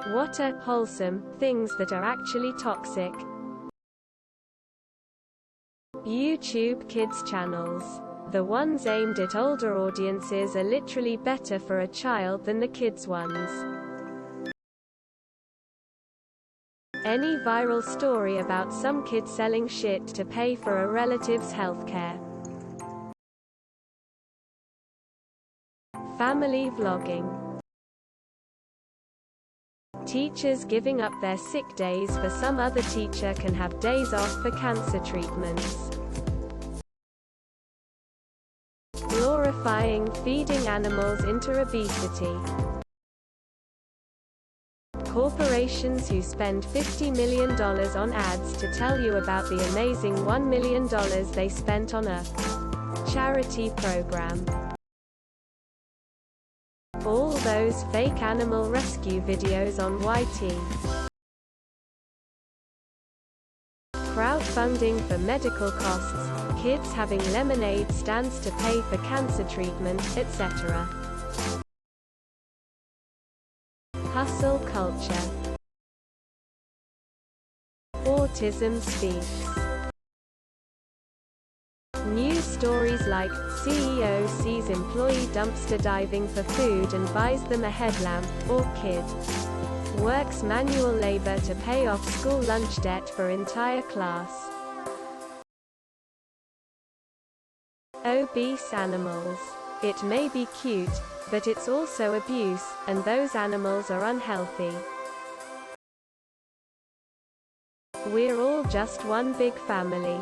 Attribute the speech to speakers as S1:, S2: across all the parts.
S1: What are wholesome things that are actually toxic? YouTube Kids channels. The ones aimed at older audiences are literally better for a child than the kids ones. Any viral story about some kid selling shit to pay for a relative's healthcare. Family vlogging. Teachers giving up their sick days for some other teacher can have days off for cancer treatments. Glorifying feeding animals into obesity. Corporations who spend $50 million on ads to tell you about the amazing $1 million they spent on a charity program. All those fake animal rescue videos on YT. Crowdfunding for medical costs, kids having lemonade stands to pay for cancer treatment, etc. Hustle culture. Autism speaks. News stories like, CEO sees employee dumpster diving for food and buys them a headlamp, or kid works manual labor to pay off school lunch debt for entire class. Obese animals. It may be cute, but it's also abuse, and those animals are unhealthy. We're all just one big family.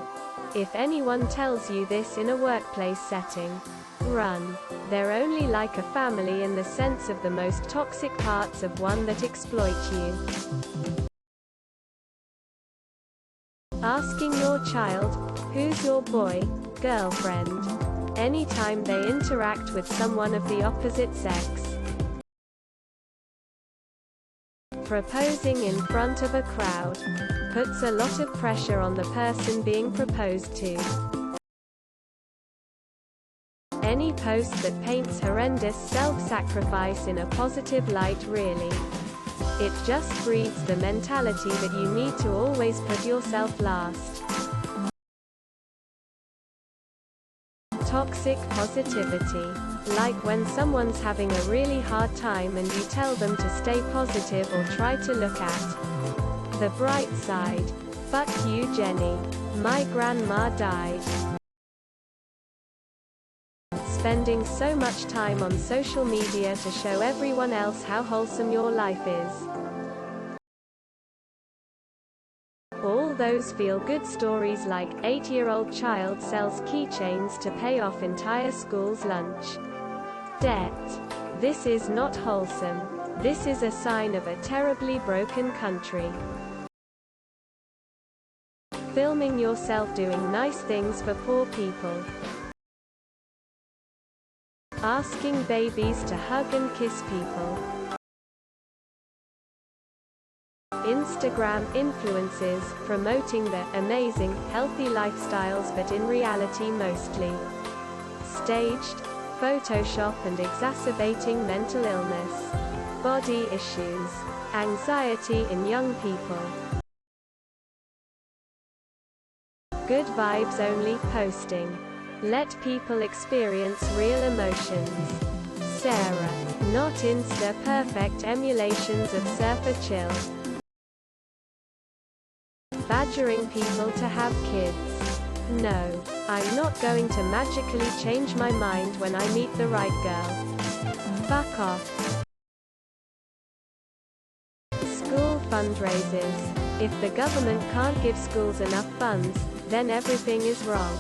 S1: If anyone tells you this in a workplace setting, run. They're only like a family in the sense of the most toxic parts of one that exploit you. Asking your child, who's your boy, girlfriend, anytime they interact with someone of the opposite sex. Proposing in front of a crowd puts a lot of pressure on the person being proposed to. Any post that paints horrendous self-sacrifice in a positive light really. It just breeds the mentality that you need to always put yourself last. Toxic positivity. Like when someone's having a really hard time and you tell them to stay positive or try to look at the bright side. Fuck you, Jenny. My grandma died. Spending so much time on social media to show everyone else how wholesome your life is. All those feel-good stories like, 8-year-old child sells keychains to pay off entire school's lunch debt. This is not wholesome. This is a sign of a terribly broken country. Filming yourself doing nice things for poor people. Asking babies to hug and kiss people. Instagram influencers promoting their amazing, healthy lifestyles but in reality mostly staged, Photoshop and exacerbating mental illness, body issues, anxiety in young people. Good vibes only posting. Let people experience real emotions. Sarah. Not Insta-perfect emulations of surfer chill. Badgering people to have kids. No, I'm not going to magically change my mind when I meet the right girl. Fuck off. School fundraisers. If the government can't give schools enough funds, then everything is wrong.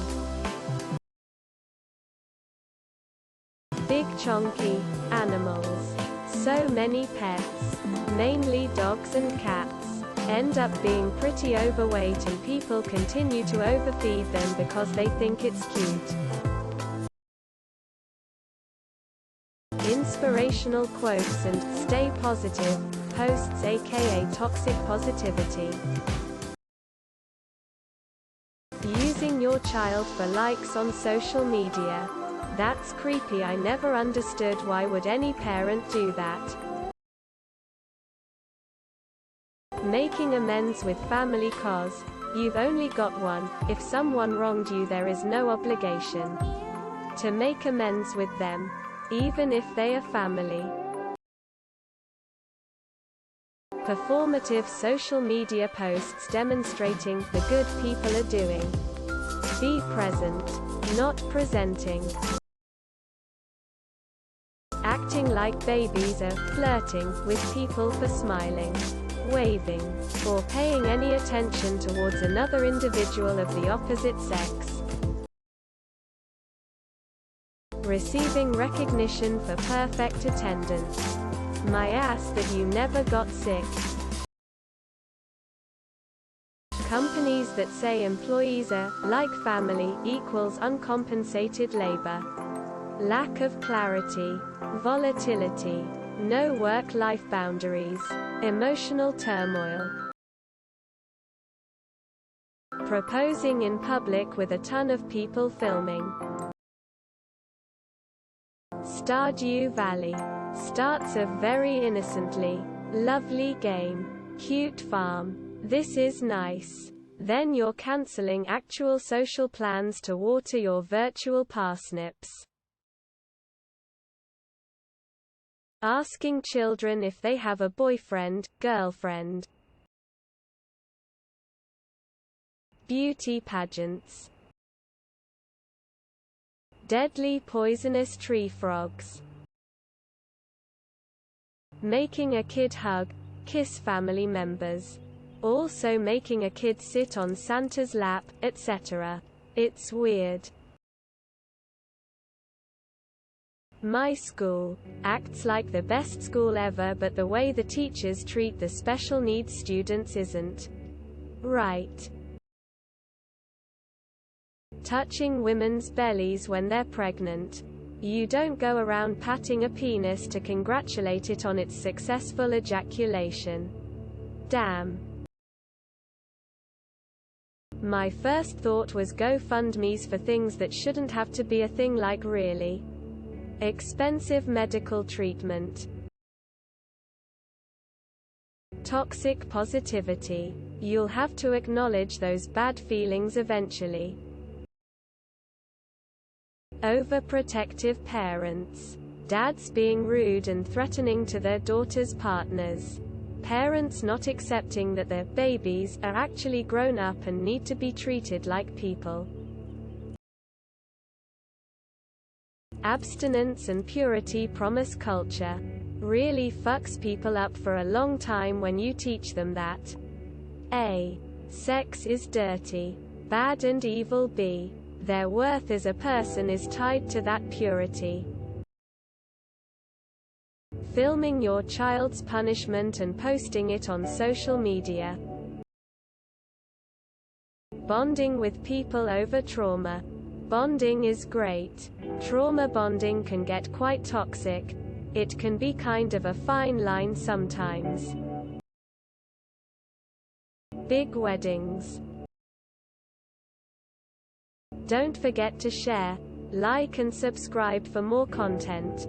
S1: Big chonky animals. So many pets, mainly dogs and cats, end up being pretty overweight and people continue to overfeed them because they think it's cute. Inspirational quotes and stay positive posts aka toxic positivity. Using your child for likes on social media. That's creepy. I never understood why would any parent do that. Making amends with family cause you've only got one. If someone wronged you, there is no obligation to make amends with them, even if they are family. Performative social media posts demonstrating the good people are doing. Be present, not presenting. Acting like babies are flirting with people for smiling, waving, or paying any attention towards another individual of the opposite sex. Receiving recognition for perfect attendance. My ass that you never got sick. Companies that say employees are like family equals uncompensated labor. Lack of clarity, volatility, no work-life boundaries, emotional turmoil. Proposing in public with a ton of people filming. Stardew Valley. Starts a very innocently lovely game. Cute farm. This is nice. Then you're cancelling actual social plans to water your virtual parsnips. Asking children if they have a boyfriend, girlfriend. Beauty pageants. Deadly poisonous tree frogs. Making a kid hug, kiss family members. Also making a kid sit on Santa's lap, etc. It's weird. My school acts like the best school ever, but the way the teachers treat the special needs students isn't right. Touching women's bellies when they're pregnant. You don't go around patting a penis to congratulate it on its successful ejaculation. Damn. My first thought was GoFundMes for things that shouldn't have to be a thing, like really expensive medical treatment. Toxic positivity. You'll have to acknowledge those bad feelings eventually. Overprotective parents. Dads being rude and threatening to their daughters' partners. Parents not accepting that their babies are actually grown up and need to be treated like people. Abstinence and purity promise culture. Really fucks people up for a long time when you teach them that A. Sex is dirty, bad and evil. B. Their worth as a person is tied to that purity. Filming your child's punishment and posting it on social media. Bonding with people over trauma. Bonding is great. Trauma bonding can get quite toxic. It can be kind of a fine line sometimes. Big weddings. Don't forget to share, like and subscribe for more content.